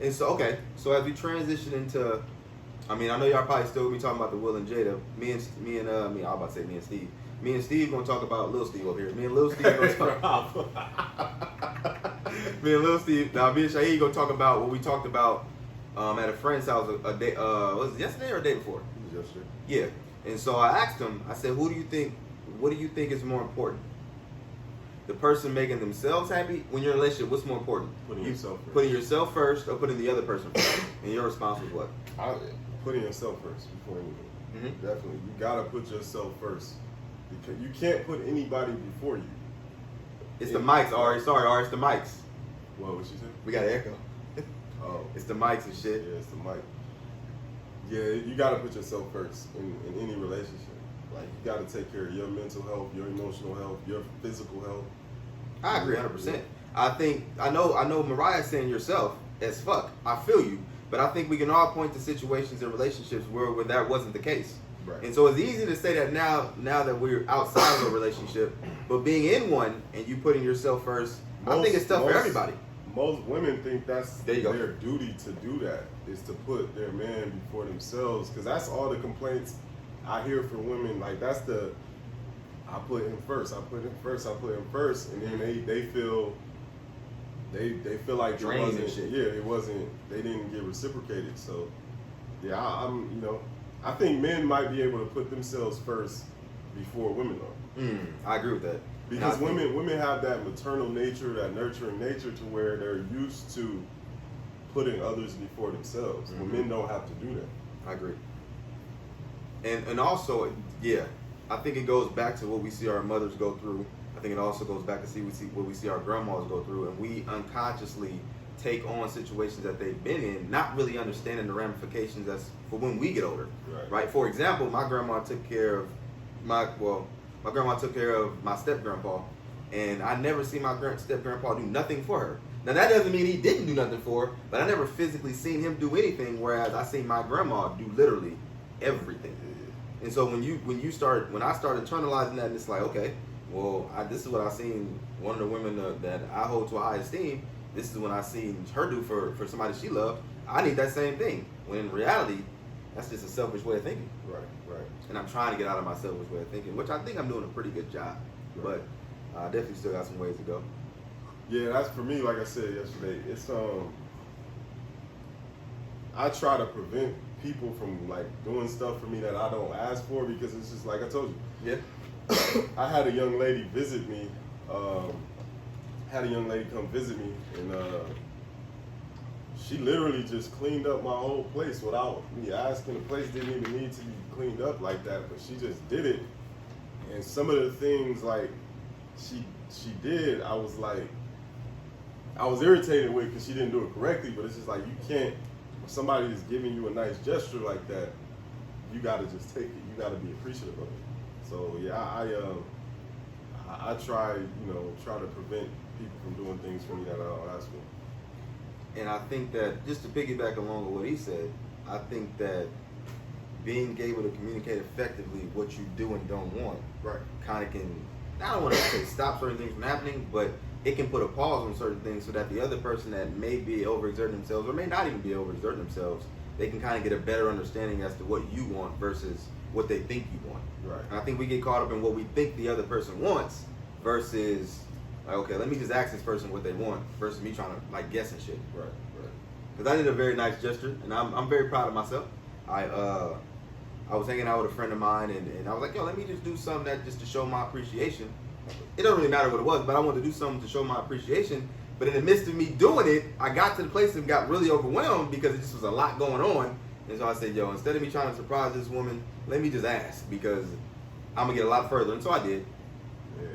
And so, okay, so as we transition into, I mean, I know y'all probably still gonna be talking about the Will and Jada. I was about to say me and Steve. Me and Steve gonna talk about Lil Steve over here. Me and Lil Steve gonna talk. Me and Lil Steve. Now, me and Shaheed gonna talk about what we talked about at a friend's house a day. Was it yesterday or a day before? It was yesterday. Yeah. And so I asked him. I said, "Who do you think? What do you think is more important? The person making themselves happy when you're in a relationship? What's more important? Putting yourself first. Putting yourself first, or putting the other person first?" And your response was what? Putting yourself first before anything. Mm-hmm. Definitely, you gotta put yourself first. Because you can't put anybody before you. It's the mics, Ari. Sorry, Ari. It's the mics. What she said? We got an echo. Oh, It's the mics and shit. yeah, it's the mic. Yeah, you gotta put yourself first in any relationship. Like you gotta take care of your mental health, your emotional health, your physical health. I agree 100%. I know Mariah's saying yourself as fuck. I feel you. But I think we can all point to situations in relationships where that wasn't the case. Right. And so it's easy to say that now that we're outside of a relationship, but being in one and you putting yourself first, I think it's tough for everybody. Most women think that's There you go. their duty to do that, is to put their man before themselves. Because that's all the complaints I hear from women. Like, that's I put him first, I put him first, I put him first. And then they feel like Drained and shit. Yeah, they didn't get reciprocated. So, yeah, I think men might be able to put themselves first before women are. I agree with that. Because women have that maternal nature, that nurturing nature, to where they're used to putting others before themselves. Mm-hmm. When men don't have to do that. I agree. And also, yeah, I think it goes back to what we see our mothers go through. I think it also goes back to what we see our grandmas go through, and we unconsciously take on situations that they've been in, not really understanding the ramifications for when we get older. Right? For example, my grandma took care of my step grandpa, and I never seen my step grandpa do nothing for her. Now that doesn't mean he didn't do nothing for her, but I never physically seen him do anything. Whereas I seen my grandma do literally everything. And so when I started internalizing that, and it's like, okay, well, this is what I seen one of the women that I hold to a high esteem. This is when I seen her do for somebody she loved. I need that same thing. When in reality, that's just a selfish way of thinking. Right. And I'm trying to get out of my selfish way of thinking, which I think I'm doing a pretty good job. Right. But I definitely still got some ways to go. Yeah, that's for me. Like I said yesterday, it's I try to prevent people from like doing stuff for me that I don't ask for, because it's just like I told you. Yeah. I had a young lady visit me. Had a young lady come visit me, and she literally just cleaned up my whole place without me asking. The place didn't even need to be cleaned up like that, but she just did it. And some of the things like she did, I was irritated with, because she didn't do it correctly. But it's just like, you can't. If somebody is giving you a nice gesture like that, you gotta just take it. You gotta be appreciative of it. So yeah, I try to prevent people from doing things for me that I don't ask for. And I think that, just to piggyback along with what he said, I think that being able to communicate effectively what you do and don't want, Right. kind of can, I don't want to say stop certain things from happening, but it can put a pause on certain things so that the other person that may be overexerting themselves, or may not even be overexerting themselves, they can kind of get a better understanding as to what you want versus what they think you want. Right. And I think we get caught up in what we think the other person wants versus, like, okay, let me just ask this person what they want versus me trying to like guess and shit. Right. Because I did a very nice gesture, and I'm very proud of myself. I was hanging out with a friend of mine, and I was like, yo, let me just do something that just to show my appreciation. It don't really matter what it was, but I wanted to do something to show my appreciation. But in the midst of me doing it, I got to the place and got really overwhelmed because it just was a lot going on. And so I said, yo, instead of me trying to surprise this woman, let me just ask, because I'm going to get a lot further. And so I did. Yeah,